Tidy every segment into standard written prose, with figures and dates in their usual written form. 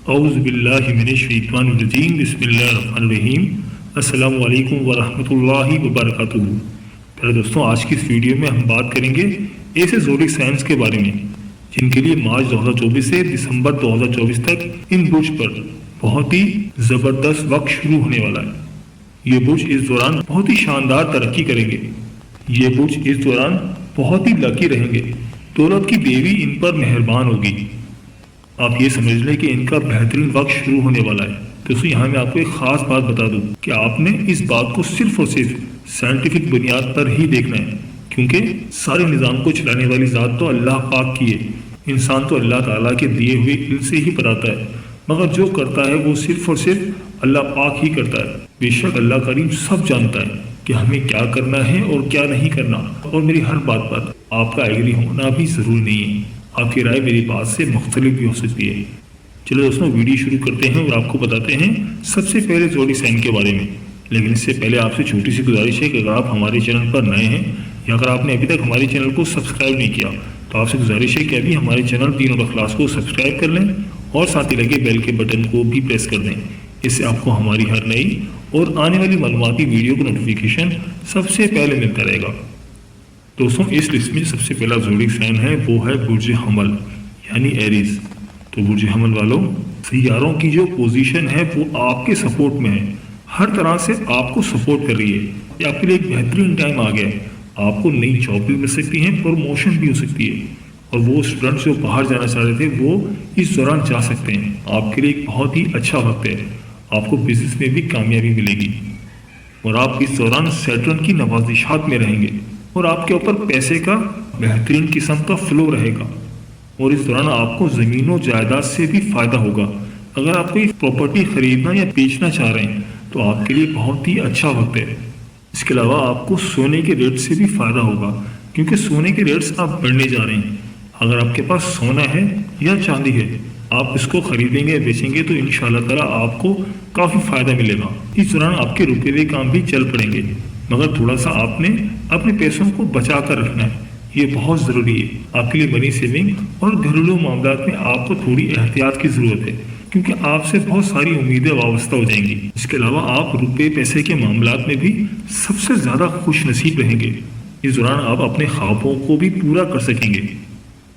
اعوذ باللہ من الشیطان الرجیم، بسم اللہ الرحمن الرحیم۔ السلام علیکم ورحمۃ اللہ وبرکاتہ۔ پہلے دوستوں، آج کی اس ویڈیو میں ہم بات کریں گے ایسے زوڈک سائنس کے بارے میں جن کے لیے مارچ 2024 سے دسمبر 2024 تک ان برج پر بہت ہی زبردست وقت شروع ہونے والا ہے۔ یہ برج اس دوران بہت ہی شاندار ترقی کریں گے۔ یہ برج اس دوران بہت ہی لکی رہیں گے۔ دولت کی دیوی ان پر مہربان ہوگی۔ آپ یہ سمجھ لیں کہ ان کا بہترین وقت شروع ہونے والا ہے۔ دوستوں، یہاں میں آپ کو ایک خاص بات بتا دوں کہ آپ نے اس بات کو صرف اور صرف سائنٹیفک بنیاد پر ہی دیکھنا ہے، کیونکہ سارے نظام کو چلانے والی ذات تو اللہ پاک کی ہے۔ انسان تو اللہ تعالیٰ کے دیے ہوئے علم سے ہی پراتا ہے، مگر جو کرتا ہے وہ صرف اور صرف اللہ پاک ہی کرتا ہے۔ بے شک اللہ کریم سب جانتا ہے کہ ہمیں کیا کرنا ہے اور کیا نہیں کرنا، اور میری ہر بات پر آپ کا ایگری ہونا بھی ضروری نہیں ہے۔ آپ کی رائے میری بات سے مختلف بھی ہو سکتی ہے۔ چلو دوستوں، ویڈیو شروع کرتے ہیں اور آپ کو بتاتے ہیں سب سے پہلے زوڈک سائن کے بارے میں۔ لیکن اس سے پہلے آپ سے چھوٹی سی گزارش ہے کہ اگر آپ ہمارے چینل پر نئے ہیں یا اگر آپ نے ابھی تک ہمارے چینل کو سبسکرائب نہیں کیا تو آپ سے گزارش ہے کہ ابھی ہمارے چینل دین اور اخلاص کو سبسکرائب کر لیں اور ساتھ ہی لگے بیل کے بٹن کو بھی پریس کر دیں۔ اس سے آپ کو ہماری ہر نئی اور آنے والی معلوماتی ویڈیو کا نوٹیفیکیشن سب سے پہلے ملتا رہے گا۔ دوستوں، اس لسٹ میں سب سے پہلا زوڈک سائن ہے وہ ہے برج حمل یعنی ایریز۔ تو برج حمل والوں، سیاروں کی جو پوزیشن ہے وہ آپ کے سپورٹ میں ہے، ہر طرح سے آپ کو سپورٹ کر رہی ہے۔ یہ آپ کے لیے ایک بہترین ٹائم آ گیا ہے۔ آپ کو نئی جاب بھی مل سکتی ہیں، پروموشن بھی ہو سکتی ہے، اور وہ اسٹوڈنٹس جو باہر جانا چاہ رہے تھے وہ اس دوران جا سکتے ہیں۔ آپ کے لیے ایک بہت ہی اچھا وقت ہے۔ آپ کو بزنس میں بھی کامیابی ملے گی، اور آپ اس دوران سیٹرن کی نوازشات میں رہیں گے، اور آپ کے اوپر پیسے کا بہترین قسم کا فلو رہے گا۔ اور اس دوران آپ کو زمین و جائیداد سے بھی فائدہ ہوگا۔ اگر آپ کوئی پراپرٹی خریدنا یا بیچنا چاہ رہے ہیں تو آپ کے لیے بہت ہی اچھا وقت ہے۔ اس کے علاوہ آپ کو سونے کے ریٹ سے بھی فائدہ ہوگا، کیونکہ سونے کے ریٹس اب بڑھنے جا رہے ہیں۔ اگر آپ کے پاس سونا ہے یا چاندی ہے، آپ اس کو خریدیں گے بیچیں گے تو انشاءاللہ تعالیٰ آپ کو کافی فائدہ ملے گا۔ اس دوران آپ کے روپے ہوئے کام بھی چل پڑیں گے، مگر تھوڑا سا آپ نے اپنے پیسوں کو بچا کر رکھنا ہے۔ یہ بہت ضروری ہے۔ آپ کے لیے منی سیونگ اور گھریلو معاملات میں آپ کو تھوڑی احتیاط کی ضرورت ہے، کیونکہ آپ سے بہت ساری امیدیں وابستہ ہو جائیں گی۔ اس کے علاوہ آپ روپے پیسے کے معاملات میں بھی سب سے زیادہ خوش نصیب رہیں گے۔ اس دوران آپ اپنے خوابوں کو بھی پورا کر سکیں گے،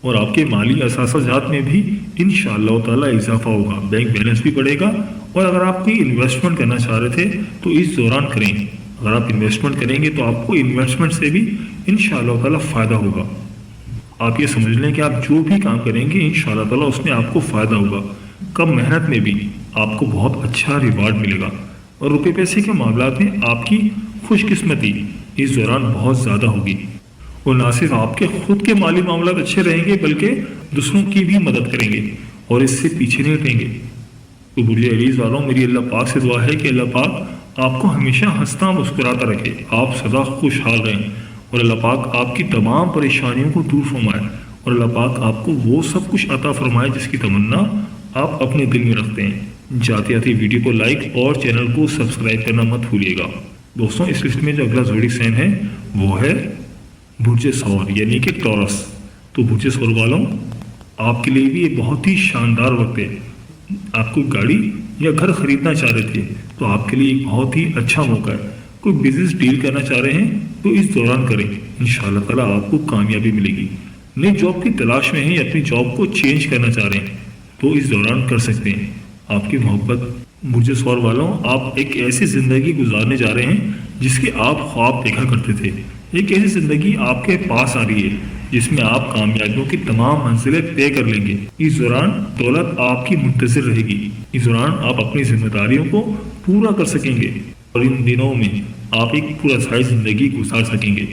اور آپ کے مالی اثاثہ جات میں بھی انشاءاللہ تعالیٰ اضافہ ہوگا۔ بینک بیلنس بھی بڑھے گا، اور اگر آپ کوئی انویسٹمنٹ کرنا چاہ رہے تھے تو اس دوران کریں۔ اگر آپ انویسٹمنٹ کریں گے تو آپ کو انویسٹمنٹ سے بھی انشاءاللہ تعالیٰ فائدہ ہوگا۔ آپ یہ سمجھ لیں کہ آپ جو بھی کام کریں گے انشاءاللہ تعالیٰ اس میں آپ کو فائدہ ہوگا۔ کم محنت میں بھی آپ کو بہت اچھا ریوارڈ ملے گا، اور روپے پیسے کے معاملات میں آپ کی خوش قسمتی اس دوران بہت زیادہ ہوگی۔ اور نہ صرف آپ کے خود کے مالی معاملات اچھے رہیں گے بلکہ دوسروں کی بھی مدد کریں گے اور اس سے پیچھے نہیں ہٹیں گے۔ تو برج ایریز والوں، میری اللہ پاک سے دعا ہے کہ اللہ پاک آپ کو ہمیشہ ہنستا مسکراتا رکھے، آپ سدا خوشحال رہیں، اور اللہ پاک آپ کی تمام پریشانیوں کو دور فرمائے، اور اللہ پاک آپ کو وہ سب کچھ عطا فرمائے جس کی تمنا آپ اپنے دل میں رکھتے ہیں۔ جاتے جاتے ویڈیو کو لائک اور چینل کو سبسکرائب کرنا مت بھولیے گا۔ دوستوں، اس لسٹ میں جو اگلا زوڈک سائن ہے وہ ہے برج ثور یعنی کہ ٹورس۔ تو برج ثور والوں، آپ کے لیے بھی یہ بہت ہی شاندار وقت ہے۔ آپ کو گاڑی یا گھر خریدنا چاہ رہے تھے تو آپ کے لیے ایک بہت ہی اچھا موقع ہے۔ کوئی بزنس ڈیل کرنا چاہ رہے ہیں تو اس دوران کریں، انشاءاللہ تعالیٰ آپ کو کامیابی ملے گی۔ نئی جاب کی تلاش میں ہیں یا اپنی جاب کو چینج کرنا چاہ رہے ہیں تو اس دوران کر سکتے ہیں۔ آپ کی محبت، برج ثور والوں، آپ ایک ایسی زندگی گزارنے جا رہے ہیں جس کے آپ خواب دیکھا کرتے تھے۔ ایک ایسی زندگی آپ کے پاس آ رہی ہے جس میں آپ کامیابیوں کی تمام منزلیں طے کر لیں گے۔ اس دوران دولت آپ کی منتظر رہے گی۔ اس دوران آپ اپنی ذمہ داریوں کو پورا کر سکیں گے، اور ان دنوں میں آپ ایک پورا سائی زندگی گزار سکیں گے۔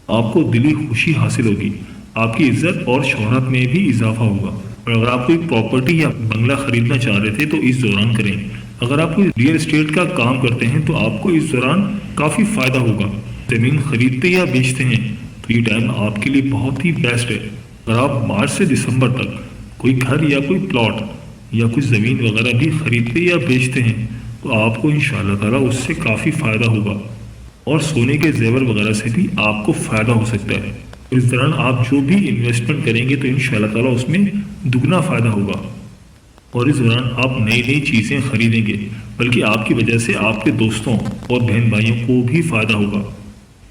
آپ کو دلی خوشی حاصل ہوگی، آپ کی عزت اور شہرت میں بھی اضافہ ہوگا۔ اور اگر آپ کوئی پراپرٹی یا بنگلہ خریدنا چاہ رہے تھے تو اس دوران کریں۔ اگر آپ کوئی ریئل اسٹیٹ کا کام کرتے ہیں تو آپ کو اس دوران کافی فائدہ ہوگا۔ زمین خریدتے یا بیچتے ہیں تو یہ ٹائم آپ کے لیے بہت ہی بیسٹ ہے۔ اگر آپ مارچ سے دسمبر تک کوئی گھر یا کوئی پلاٹ یا کوئی زمین وغیرہ بھی خریدتے یا بیچتے ہیں تو آپ کو انشاءاللہ تعالیٰ اس سے کافی فائدہ ہوگا، اور سونے کے زیور وغیرہ سے بھی آپ کو فائدہ ہو سکتا ہے۔ اس دوران آپ جو بھی انویسٹمنٹ کریں گے تو انشاءاللہ تعالیٰ اس میں دگنا فائدہ ہوگا۔ اور اس دوران آپ نئی نئی چیزیں خریدیں گے، بلکہ آپ کی وجہ سے آپ کے دوستوں اور بہن بھائیوں کو بھی فائدہ ہوگا،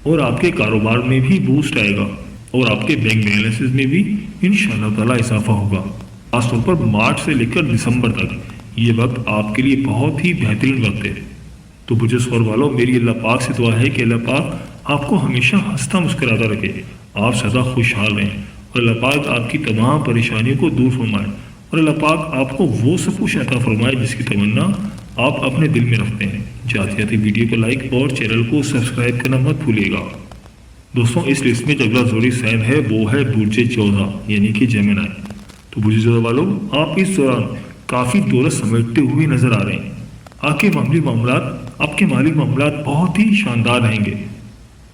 اور آپ کے کاروبار میں بھی بوسٹ آئے گا، اور آپ کے بینک بیلنسز میں بھی انشاءاللہ تعالیٰ اضافہ ہوگا۔ خاص طور پر مارچ سے لے کر دسمبر تک یہ وقت آپ کے لیے بہت ہی بہترین وقت ہے۔ تو برج ثور والوں، میری اللہ پاک سے دعا ہے کہ اللہ پاک آپ کو ہمیشہ ہنستا مسکراتا رکھے، آپ سدا خوشحال رہیں، اور اللہ پاک آپ کی تمام پریشانیوں کو دور فرمائے، اور اللہ پاک آپ کو وہ سب کچھ عطا فرمائے جس کی تمنا آپ اپنے دل میں رکھتے ہیں۔ جاتے جاتے ویڈیو کو لائک اور چینل کو سبسکرائب کرنا مت بھولیے گا۔ دوستوں، اس لسٹ میں جو اگلا زوڈی سائن ہے وہ ہے برج جوزا یعنی کہ جیمنائی۔ تو برج جوزا والوں، آپ اس دوران کافی دولت سمیٹتے ہوئے نظر آ رہے ہیں۔ آپ کے مالی معاملات بہت ہی شاندار رہیں گے۔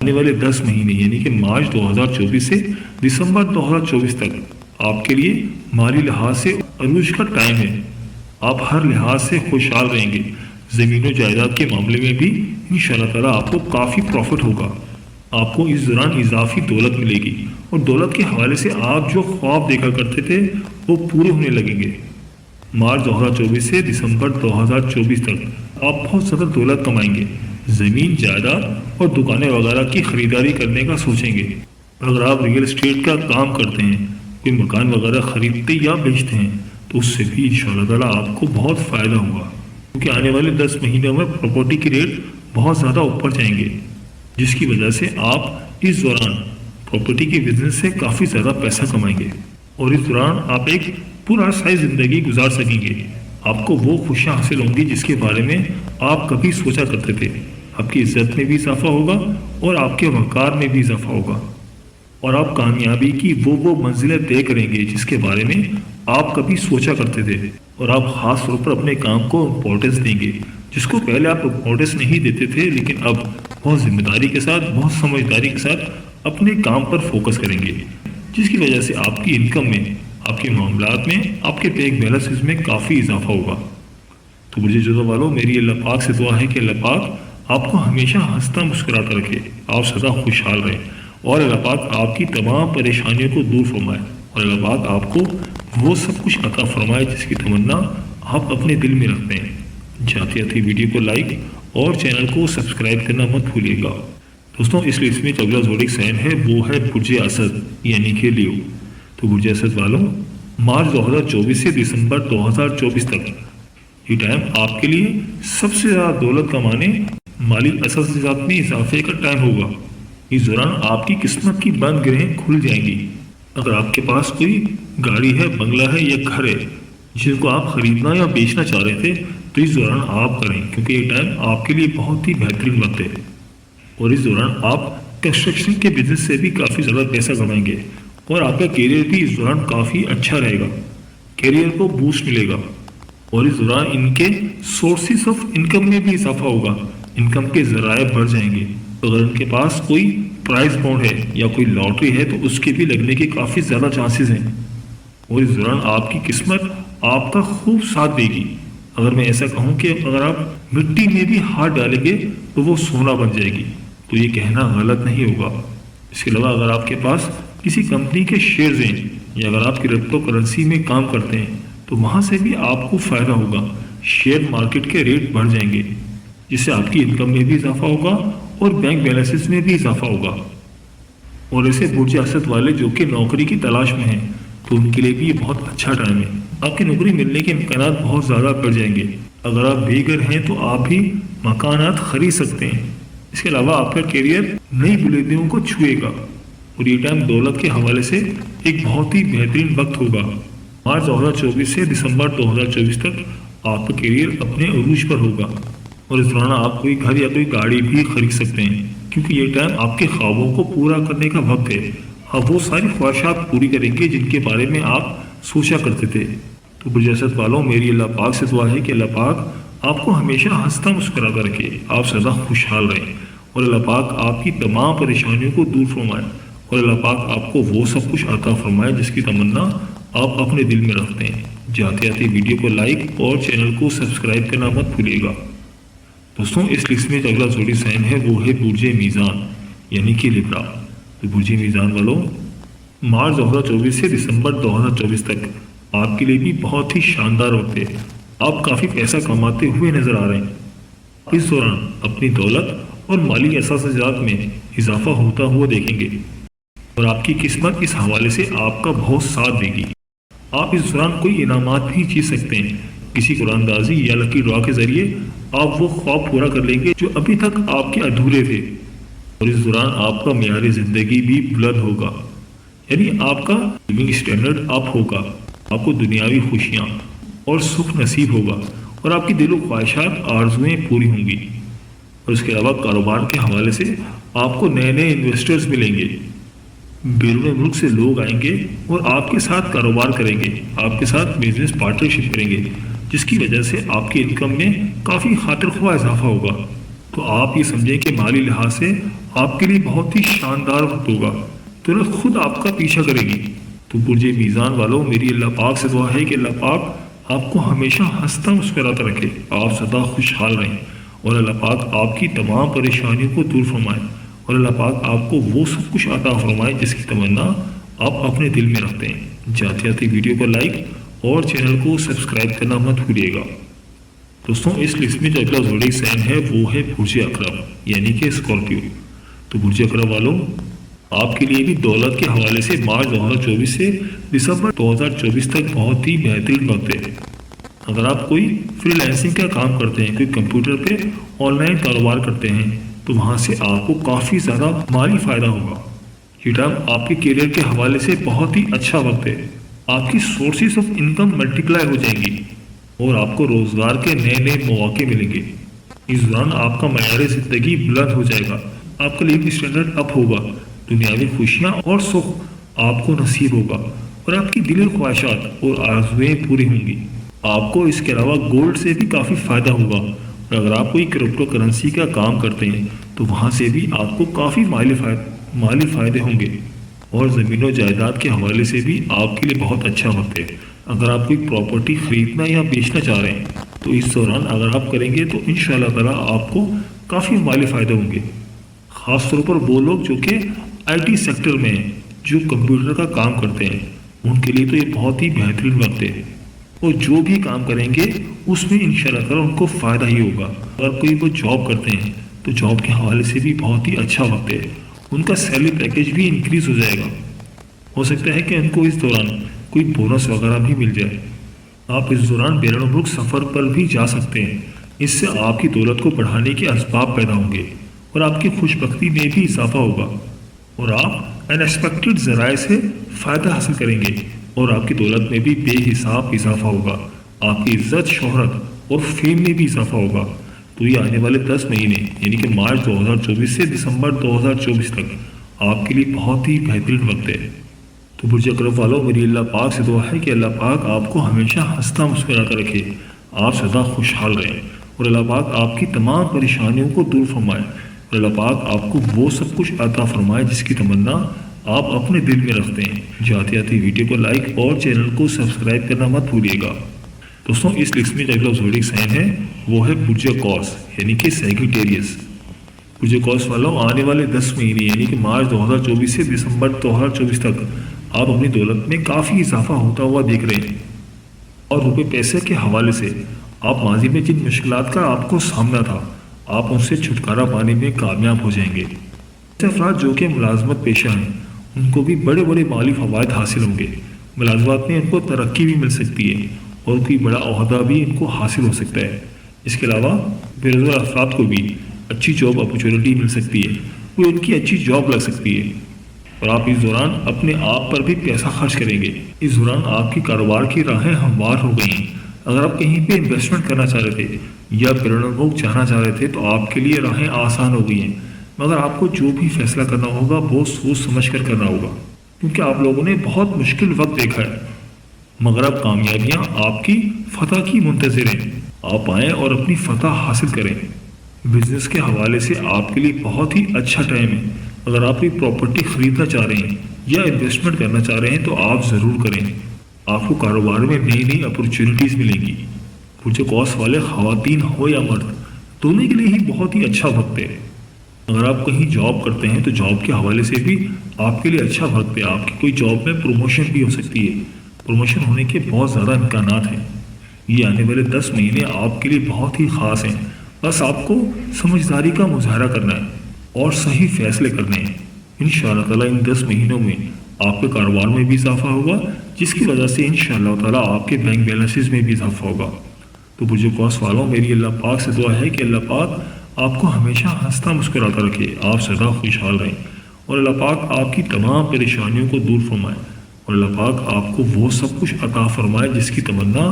آنے والے 10 مہینے یعنی کہ مارچ 2024 سے دسمبر 2024 تک آپ کے لیے مالی لحاظ سے عروج کا ٹائم ہے۔ آپ ہر لحاظ سے خوشحال رہیں گے۔ زمین و جائیداد کے معاملے میں بھی انشاءاللہ تعالیٰ آپ کو کافی پروفٹ ہوگا۔ آپ کو اس دوران اضافی دولت ملے گی، اور دولت کے حوالے سے آپ جو خواب دیکھا کرتے تھے وہ پورے ہونے لگیں گے۔ مارچ 2024 سے دسمبر 2024 تک آپ بہت زیادہ دولت کمائیں گے۔ زمین جائیداد اور دکانیں وغیرہ کی خریداری کرنے کا سوچیں گے۔ اگر آپ ریئل اسٹیٹ کا کام کرتے ہیں، کوئی مکان وغیرہ خریدتے یا بیچتے ہیں، تو اس سے بھی انشاءاللہ تعالیٰ آپ کو بہت فائدہ ہوگا، کیونکہ آنے والے 10 مہینوں میں پراپرٹی کی ریٹ بہت زیادہ اوپر جائیں گے، جس کی وجہ سے آپ اس دوران پراپرٹی کے بزنس سے کافی زیادہ پیسہ کمائیں گے، اور اس دوران آپ ایک پراسرار زندگی گزار سکیں گے۔ آپ کو وہ خوشیاں حاصل ہوں گی جس کے بارے میں آپ کبھی سوچا کرتے تھے۔ آپ کی عزت میں بھی اضافہ ہوگا، اور آپ کے وقار میں بھی اضافہ ہوگا، اور آپ کامیابی کی وہ منزلیں طے کریں گے جس کے بارے میں آپ کبھی سوچا کرتے تھے، اور آپ خاص طور پر اپنے کام کو امپورٹنس دیں گے، جس کو پہلے آپ امپورٹنس نہیں دیتے تھے، لیکن اب بہت ذمہ داری کے ساتھ، بہت سمجھداری کے ساتھ اپنے کام پر فوکس کریں گے، جس کی وجہ سے آپ کی انکم میں، آپ کے معاملات میں، آپ کے بینک بیلنسز میں کافی اضافہ ہوگا۔ تو برج جوزا والوں، میری اللہ پاک سے دعا ہے کہ اللہ پاک آپ کو ہمیشہ ہنستا مسکراتا رکھے، آپ سدا خوشحال رہیں، اور اللہ پاک آپ کی تمام پریشانیوں کو دور فرمائے، اور اللہ پاک آپ کو وہ سب کچھ عطا فرمائے جس کی تمنا آپ اپنے دل میں رکھتے ہیں۔ جاتے جاتے ویڈیو کو لائک اور چینل کو سبسکرائب کرنا مت بھولیے گا۔ دوستوں، اس لسٹ میں جو اگلا زوڈک سائن ہے وہ ہے برج اسد یعنی کہ لیو۔ تو برج اسد والوں، مارچ 2024 سے دسمبر 2024 تک یہ ٹائم آپ کے لیے سب سے زیادہ دولت کمانے، مالی اساسات میں اضافے کا ٹائم ہوگا۔ اس دوران آپ کی قسمت کی بند گرہیں کھل جائیں گی۔ اگر آپ کے پاس کوئی گاڑی ہے، بنگلہ ہے یا گھر ہے جن کو آپ خریدنا یا بیچنا چاہ رہے تھے، تو اس دوران آپ کریں، کیونکہ یہ ٹائم آپ کے لیے بہت ہی بہترین وقت ہے، اور اس دوران آپ کنسٹرکشن کے بزنس سے بھی کافی زیادہ پیسہ کمائیں گے، اور آپ کا کیریئر بھی اس دوران کافی اچھا رہے گا، کیریئر کو بوسٹ ملے گا، اور اس دوران ان کے سورسز آف انکم میں بھی اضافہ ہوگا، انکم کے ذرائع بڑھ جائیں گے۔ اگر ان کے پاس کوئی پرائز بانڈ ہے یا کوئی لاٹری ہے تو اس کے بھی لگنے کے کافی زیادہ چانسز ہیں، اور اس دوران آپ کی قسمت آپ کا خوب ساتھ دے گی۔ اگر میں ایسا کہوں کہ اگر آپ مٹی میں بھی ہاتھ ڈالیں گے تو وہ سونا بن جائے گی، تو یہ کہنا غلط نہیں ہوگا۔ اس کے علاوہ اگر آپ کے پاس کسی کمپنی کے شیئرز ہیں، یا اگر آپ کرپٹو کرنسی میں کام کرتے ہیں، تو وہاں سے بھی آپ کو فائدہ ہوگا۔ شیئر مارکیٹ کے ریٹ بڑھ جائیں گے، جس سے آپ کی انکم میں بھی اضافہ ہوگا اور بینک بیلنسز میں بھی اضافہ ہوگا۔ اور ایسے برج اسد والے جو کہ نوکری کی تلاش میں ہیں، تو ان کے لیے بھی یہ بہت اچھا ٹائم ہے۔ آپ کی نوکری ملنے کے امکانات بہت زیادہ بڑھ جائیں گے۔ اگر آپ بے گھر ہیں تو آپ بھی مکانات خرید سکتے ہیں۔ اس کے علاوہ آپ کا کیریئر نئی بلندیوں کو چھوئے گا، اور یہ ٹائم دولت کے حوالے سے ایک بہت ہی بہترین وقت ہوگا۔ مارچ 2024 سے دسمبر 2024 تک آپ کا کیریئر اپنے عروج پر ہوگا، اور اس دوران آپ کوئی گھر یا کوئی گاڑی بھی خرید سکتے ہیں، کیونکہ یہ ٹائم آپ کے خوابوں کو پورا کرنے کا وقت ہے۔ آپ وہ ساری خواہشات پوری کریں گے جن کے بارے میں آپ سوچا کرتے تھے۔ تو برج اسد والوں، میری اللہ پاک سے دعا ہے کہ اللہ پاک آپ کو ہمیشہ ہنستا مسکراتا رکھے، آپ سدا خوشحال رہیں، اور اللہ پاک آپ کی تمام پریشانیوں کو دور فرمائے، اور اللہ پاک آپ کو وہ سب کچھ عطا فرمائے جس کی تمنا آپ اپنے دل میں رکھتے ہیں۔ جاتے جاتے ویڈیو کو لائک اور چینل کو سبسکرائب کرنا مت بھولیے گا۔ دوستوں، اس لسٹ میں جو اگلا زوڈک سائن ہے وہ ہے برج میزان یعنی کہ لبرا۔ تو برج میزان والوں، مارچ 2024 سے دسمبر 2024 تک آپ کے لیے بھی بہت ہی شاندار وقت ہے۔ آپ کافی پیسہ کماتے ہوئے نظر آ رہے ہیں۔ اس دوران اپنی دولت اور مالی احساسات میں اضافہ ہوتا ہوا دیکھیں گے اور آپ کی قسمت اس حوالے سے آپ کا بہت ساتھ دے گی۔ آپ اس دوران کوئی انعامات بھی جیت سکتے ہیں۔ کسی قرآن اندازی یا لکی ڈرا کے ذریعے آپ وہ خواب پورا کر لیں گے جو ابھی تک آپ کے ادھورے تھے، اور اس دوران آپ کا معیار زندگی بھی بلند ہوگا، یعنی آپ کا لیونگ سٹینڈرڈ اپ ہوگا، آپ کو دنیاوی خوشیاں اور سکھ نصیب ہوگا، اور آپ کی دل و خواہشات آرزویں پوری ہوں گی۔ اور اس کے علاوہ کاروبار کے حوالے سے آپ کو نئے نئے انویسٹرز ملیں گے، بیرون ملک سے لوگ آئیں گے اور آپ کے ساتھ کاروبار کریں گے، آپ کے ساتھ بزنس پارٹنرشپ کریں گے، جس کی وجہ سے آپ کی انکم میں کافی خاطر خواہ اضافہ ہوگا۔ تو آپ یہ سمجھیں کہ مالی لحاظ سے آپ کے لیے بہت ہی شاندار وقت ہوگا، دولت خود آپ کا پیچھا کرے گی۔ تو برج میزان والوں، میری اللہ پاک سے دعا ہے کہ اللہ پاک آپ کو ہمیشہ ہنستا مسکراتا رکھے، آپ سدا خوشحال رہیں، اور اللہ پاک آپ کی تمام پریشانیوں کو دور فرمائے، اور اللہ پاک آپ کو وہ سب کچھ عطا فرمائے جس کی تمنا آپ اپنے دل میں رکھتے ہیں۔ جاتے جاتے ویڈیو کو لائک اور چینل کو سبسکرائب کرنا مت بھولیے گا۔ دوستوں، اس لسٹ میں جو اگلا زوڈک سائن ہے وہ ہے برج عقرب، یعنی کہ اسکارپیو۔ تو برج عقرب والوں، آپ کے لیے بھی دولت کے حوالے سے مارچ 2024 سے دسمبر 2024 تک بہت ہی بہترین وقت ہے۔ اگر آپ کوئی فری لانسنگ کا کام کرتے ہیں، کوئی کمپیوٹر پہ آن لائن کاروبار کرتے ہیں، تو وہاں سے آپ کو کافی زیادہ مالی فائدہ ہوگا۔ یہ ٹائم آپ کے کیریئر کے حوالے سے بہت ہی اچھا وقت ہے۔ آپ کی سورسز آف انکم ملٹیپلائی ہو جائیں گی اور آپ کو روزگار کے نئے نئے مواقع ملیں گے۔ اس دوران آپ کا معیار زندگی بلند ہو جائے گا، آپ کا لیونگ سٹینڈرڈ اپ ہوگا، دنیاوی خوشیاں اور سکھ آپ کو نصیب ہوگا، اور آپ کی دلی خواہشات اور آرزویں پوری ہوں گی۔ آپ کو اس کے علاوہ گولڈ سے بھی کافی فائدہ ہوگا، اور اگر آپ کوئی کرپٹو کرنسی کا کام کرتے ہیں تو وہاں سے بھی آپ کو کافی مالی فائدے ہوں گے، اور زمین و جائیداد کے حوالے سے بھی آپ کے لیے بہت اچھا وقت ہے۔ اگر آپ کوئی پراپرٹی خریدنا یا بیچنا چاہ رہے ہیں تو اس دوران اگر آپ کریں گے تو انشاءاللہ تعالیٰ آپ کو کافی مالی فائدے ہوں گے۔ خاص طور پر وہ لوگ جو کہ IT سیکٹر میں ہیں، جو کمپیوٹر کا کام کرتے ہیں، ان کے لیے تو یہ بہت ہی بہترین وقت ہے، اور جو بھی کام کریں گے اس میں انشاءاللہ تعالیٰ ان کو فائدہ ہی ہوگا۔ اگر کوئی وہ جاب کرتے ہیں تو جاب کے حوالے سے بھی بہت ہی اچھا وقت ہے، ان کا سیلری پیکیج بھی انکریز ہو جائے گا، ہو سکتا ہے کہ ان کو اس دوران کوئی بونس وغیرہ بھی مل جائے۔ آپ اس دوران بیرون ملک سفر پر بھی جا سکتے ہیں، اس سے آپ کی دولت کو بڑھانے کے اسباب پیدا ہوں گے، اور آپ کی خوش بختی میں بھی اضافہ ہوگا، اور آپ ان ایکسپیکٹڈ ذرائع سے فائدہ حاصل کریں گے، اور آپ کی دولت میں بھی بے حساب اضافہ ہوگا، آپ کی عزت، شہرت اور فیم میں بھی اضافہ ہوگا۔ تو یہ آنے والے 10 مہینے یعنی کہ مارچ 2024 سے دسمبر 2024 تک آپ کے لیے بہت ہی بہترین وقت ہے۔ تو برج عقرب والوں، میری اللہ پاک سے دعا ہے کہ اللہ پاک آپ کو ہمیشہ ہنستا مسکراتا رکھے، آپ سدا خوشحال رہیں، اور اللہ پاک آپ کی تمام پریشانیوں کو دور فرمائے، اور اللہ پاک آپ کو وہ سب کچھ عطا فرمائے جس کی تمنا آپ اپنے دل میں رکھتے ہیں۔ جاتے جاتے ویڈیو کو لائک اور چینل کو سبسکرائب کرنا مت بھولیے گا۔ دوستوں، اس لسٹ میں جو اگلا زوڈک سائن ہے وہ ہے برج قوس، یعنی کہ سیگیٹیریس۔ برج قوس والوں، آنے والے 10 مہینے یعنی کہ مارچ 2024 سے دسمبر 2024 تک آپ اپنی دولت میں کافی اضافہ ہوتا ہوا دیکھ رہے ہیں، اور روپے پیسے کے حوالے سے آپ ماضی میں جن مشکلات کا آپ کو سامنا تھا، آپ ان سے چھٹکارا پانے میں کامیاب ہو جائیں گے۔ ایسے افراد جو کہ ملازمت پیشہ ہیں، ان کو بھی بڑے بڑے مالی فوائد حاصل ہوں گے، ملازمات میں ان کو ترقی بھی مل سکتی ہے، اور کوئی بڑا عہدہ بھی ان کو حاصل ہو سکتا ہے۔ اس کے علاوہ بے روزگار افراد کو بھی اچھی جاب اپرچونٹی مل سکتی ہے، کوئی ان کی اچھی جاب لگ سکتی ہے، اور آپ اس دوران اپنے آپ پر بھی پیسہ خرچ کریں گے۔ اس دوران آپ کی کاروبار کی راہیں ہموار ہو گئی ہیں۔ اگر آپ کہیں پہ انویسٹمنٹ کرنا چاہ رہے تھے یا بیرون ملک جانا چاہ رہے تھے تو آپ کے لیے راہیں آسان ہو گئی ہیں، مگر آپ کو جو بھی فیصلہ کرنا ہوگا بہت سوچ سمجھ کر کرنا ہوگا، کیونکہ آپ لوگوں نے بہت مشکل وقت دیکھا ہے، مگر اب کامیابیاں آپ کی فتح کی منتظر ہیں۔ آپ آئیں اور اپنی فتح حاصل کریں۔ بزنس کے حوالے سے آپ کے لیے بہت ہی اچھا ٹائم ہے۔ اگر آپ کوئی پراپرٹی خریدنا چاہ رہے ہیں یا انویسٹمنٹ کرنا چاہ رہے ہیں تو آپ ضرور کریں، آپ کو کاروبار میں نئی نئی اپرچونٹیز ملیں گی۔ برج قوس والے خواتین ہو یا مرد، دونوں کے لیے ہی بہت ہی اچھا وقت ہے۔ اگر آپ کہیں جاب کرتے ہیں تو جاب کے حوالے سے بھی آپ کے لیے اچھا وقت ہے، آپ کی کوئی جاب میں پروموشن بھی ہو سکتی ہے۔ پروموشن ہونے کے بہت زیادہ امکانات ہیں۔ یہ آنے والے 10 مہینے آپ کے لیے بہت ہی خاص ہیں۔ بس آپ کو سمجھداری کا مظاہرہ کرنا ہے اور صحیح فیصلے کرنے ہیں۔ انشاءاللہ تعالیٰ ان 10 مہینوں میں آپ کے کاروبار میں بھی اضافہ ہوگا، جس کی وجہ سے انشاءاللہ تعالیٰ آپ کے بینک بیلنسز میں بھی اضافہ ہوگا۔ تو برج قوس والوں، میری اللہ پاک سے دعا ہے کہ اللہ پاک آپ کو ہمیشہ ہنستا مسکراتا رکھے، آپ سدا خوشحال رہیں، اور اللہ پاک آپ کی تمام پریشانیوں کو دور فرمائے، اور اللہ پاک آپ کو وہ سب کچھ عطا فرمائے جس کی تمنا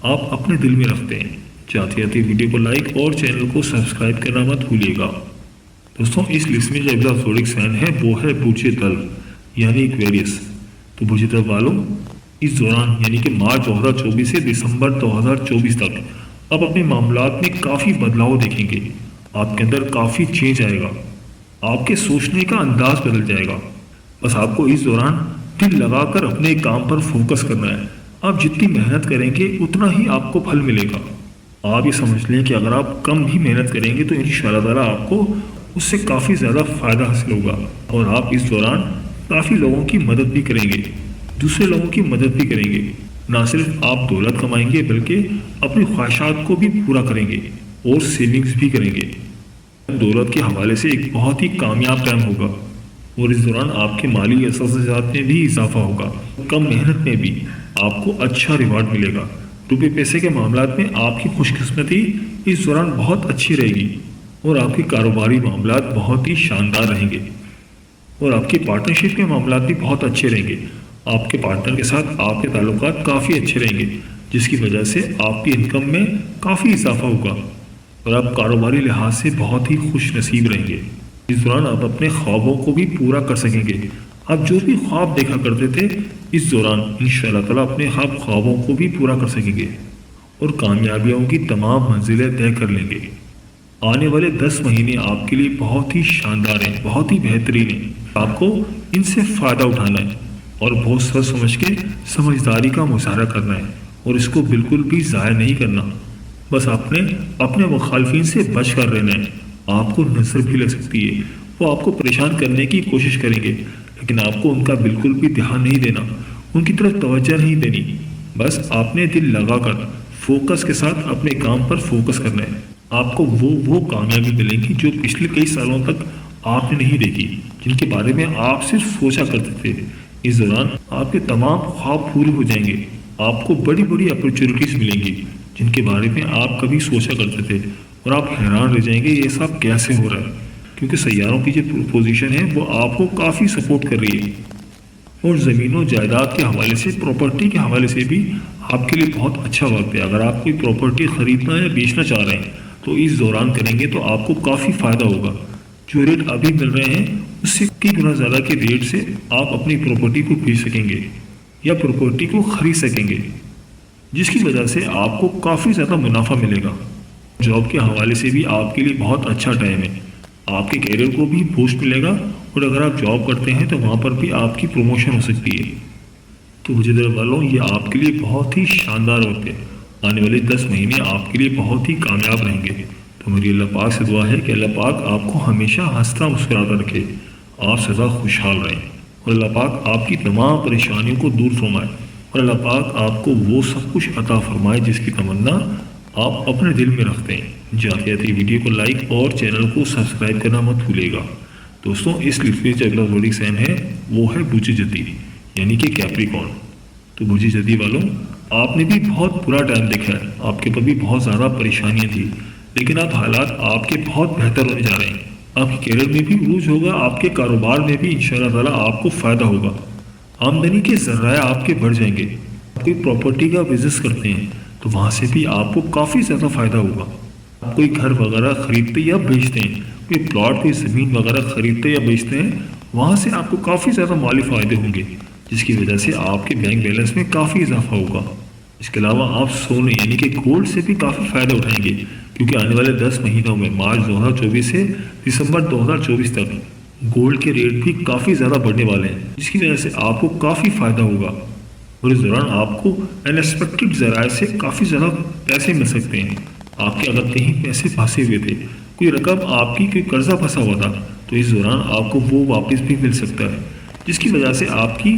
آپ اپنے دل میں رکھتے ہیں۔ چاہتے آتے ویڈیو کو لائک اور چینل کو سبسکرائب کرنا مت بھولیے گا۔ دوستوں، اس لسٹ میں جو اگلا زوڈک سائن ہے وہ ہے برج دل یعنی ایکویریس۔ تو برج دل والوں، اس دوران یعنی کہ مارچ 2024 سے دسمبر 2024 تک آپ اپنے معاملات میں کافی بدلاؤ دیکھیں گے۔ آپ کے اندر کافی چینج آئے گا، آپ کے سوچنے کا انداز بدل جائے گا۔ بس آپ کو اس دوران دل لگا کر اپنے کام پر فوکس کرنا ہے۔ آپ جتنی محنت کریں گے اتنا ہی آپ کو پھل ملے گا۔ آپ یہ سمجھ لیں کہ اگر آپ کم بھی محنت کریں گے تو انشاءاللہ تعالیٰ آپ کو اس سے کافی زیادہ فائدہ حاصل ہوگا، اور آپ اس دوران کافی لوگوں کی مدد بھی کریں گے، دوسرے لوگوں کی مدد بھی کریں گے۔ نہ صرف آپ دولت کمائیں گے بلکہ اپنی خواہشات کو بھی پورا کریں گے اور سیونگز بھی کریں گے۔ دولت کے حوالے سے ایک بہت ہی کامیاب ٹائم ہوگا، اور اس دوران آپ کے مالی احساسات میں بھی اضافہ ہوگا۔ کم محنت میں بھی آپ کو اچھا ریوارڈ ملے گا۔ روپے پیسے کے معاملات میں آپ کی خوش قسمتی اس دوران بہت اچھی رہے گی، اور آپ کے کاروباری معاملات بہت ہی شاندار رہیں گے، اور آپ کی پارٹنرشپ کے معاملات بھی بہت اچھے رہیں گے۔ آپ کے پارٹنر کے ساتھ آپ کے تعلقات کافی اچھے رہیں گے، جس کی وجہ سے آپ کی انکم میں کافی اضافہ ہوگا، اور آپ کاروباری لحاظ سے بہت ہی خوش نصیب رہیں گے۔ اس دوران آپ اپنے خوابوں کو بھی پورا کر سکیں گے۔ آپ جو بھی خواب دیکھا کرتے تھے اس دوران انشاءاللہ تعالیٰ اپنے خوابوں کو بھی پورا کر سکیں گے، اور کامیابیوں کی تمام منزلیں طے کر لیں گے۔ آنے والے 10 مہینے آپ کے لیے بہت ہی شاندار ہیں، بہت ہی بہترین ہیں۔ آپ کو ان سے فائدہ اٹھانا ہے، اور بہت سوچ سمجھ کے سمجھداری کا مظاہرہ کرنا ہے، اور اس کو بالکل بھی ضائع نہیں کرنا۔ بس آپ نے اپنے مخالفین سے بچ کر رہنا ہے۔ آپ کو نظر بھی لگ سکتی ہے، وہ آپ کو پریشان کرنے کی کوشش کریں گے، لیکن آپ کو ان کا بالکل بھی دھیان نہیں دینا، ان کی طرف توجہ نہیں دینی۔ بس آپ نے دل لگا کر فوکس کے ساتھ اپنے کام پر فوکس کرنا ہے۔ آپ کو وہ کامیابی ملے گی جو پچھلے کئی سالوں تک آپ نے نہیں دیکھی، جن کے بارے میں آپ صرف سوچا کرتے تھے۔ اس دوران آپ کے تمام خواب پورے ہو جائیں گے۔ آپ کو بڑی بڑی اپرچونٹیز ملیں گی جن کے بارے میں آپ کبھی سوچا کرتے تھے، اور آپ حیران رہ جائیں گے یہ سب کیسے ہو رہا ہے، کیونکہ سیاروں کی جو پوزیشن ہے وہ آپ کو کافی سپورٹ کر رہی ہے، اور زمین و جائیداد کے حوالے سے، پراپرٹی کے حوالے سے بھی آپ کے لیے بہت اچھا وقت ہے۔ اگر آپ کوئی پراپرٹی خریدنا یا بیچنا چاہ رہے ہیں تو اس دوران کریں گے تو آپ کو کافی فائدہ ہوگا۔ جو ریٹ ابھی مل رہے ہیں اس سے کئی گنا زیادہ کے ریٹ سے آپ اپنی پراپرٹی کو بیچ سکیں گے یا پراپرٹی کو خرید سکیں گے، جس کی وجہ سے آپ کو کافی زیادہ منافع ملے گا۔ جاب کے حوالے سے بھی آپ کے لیے بہت اچھا ٹائم ہے۔ آپ کے کیریئر کو بھی بوسٹ ملے گا، اور اگر آپ جاب کرتے ہیں تو وہاں پر بھی آپ کی پروموشن ہو سکتی ہے۔ تو برج دل والوں، یہ آپ کے لیے بہت ہی شاندار وقت ہے۔ آنے والے 10 مہینے آپ کے لیے بہت ہی کامیاب رہیں گے۔ تو میری اللہ پاک سے دعا ہے کہ اللہ پاک آپ کو ہمیشہ ہنستا مسکراتا رکھے، آپ سدا خوشحال رہیں، اور اللہ پاک آپ کی تمام پریشانیوں کو دور فرمائے، اور اللہ پاک آپ کو وہ سب کچھ عطا فرمائے جس کی تمنا آپ اپنے دل میں رکھتے ہیں۔ جاتے آتے ویڈیو کو لائک اور چینل کو سبسکرائب کرنا مت بھولیے گا۔ دوستوں، اس لسٹ میں جو اگلا زوڈک سائن ہے وہ ہے برج جدی یعنی کہ کیپریکارن۔ تو برج جدی والوں، آپ نے بھی بہت برا ٹائم دیکھا ہے، آپ کے اوپر بھی بہت زیادہ پریشانیاں تھیں، لیکن اب حالات آپ کے بہت بہتر ہونے جا رہے ہیں۔ آپ کے کیریئر میں بھی عروج ہوگا، آپ کے کاروبار میں بھی انشاءاللہ تعالیٰ آپ کو فائدہ ہوگا۔ آمدنی کے ذرائع آپ کے بڑھ جائیں گے۔ آپ کوئی پراپرٹی کا بزنس کرتے ہیں تو وہاں سے بھی آپ کو کافی زیادہ فائدہ ہوگا۔ آپ کوئی گھر وغیرہ خریدتے یا بیچتے ہیں، کوئی پلاٹ، کوئی زمین وغیرہ خریدتے یا بیچتے ہیں، وہاں سے آپ کو کافی زیادہ مالی فائدے ہوں گے، جس کی وجہ سے آپ کے بینک بیلنس میں کافی اضافہ ہوگا۔ اس کے علاوہ آپ سونے یعنی کہ گولڈ سے بھی کافی فائدہ اٹھائیں گے، کیونکہ آنے والے 10 مہینوں میں مارچ 2024 سے دسمبر 2024 تک گولڈ کے ریٹ بھی کافی زیادہ بڑھنے والے ہیں، جس کی وجہ سے آپ کو کافی فائدہ ہوگا، اور اس دوران آپ کو انیکسپیکٹڈ ذرائع سے کافی زیادہ پیسے مل سکتے ہیں۔ آپ کے اگر کہیں پیسے پھنسے ہوئے تھے، کوئی رقم آپ کی کوئی قرضہ پھنسا ہوا تھا، تو اس دوران آپ کو وہ واپس بھی مل سکتا ہے، جس کی وجہ سے آپ کی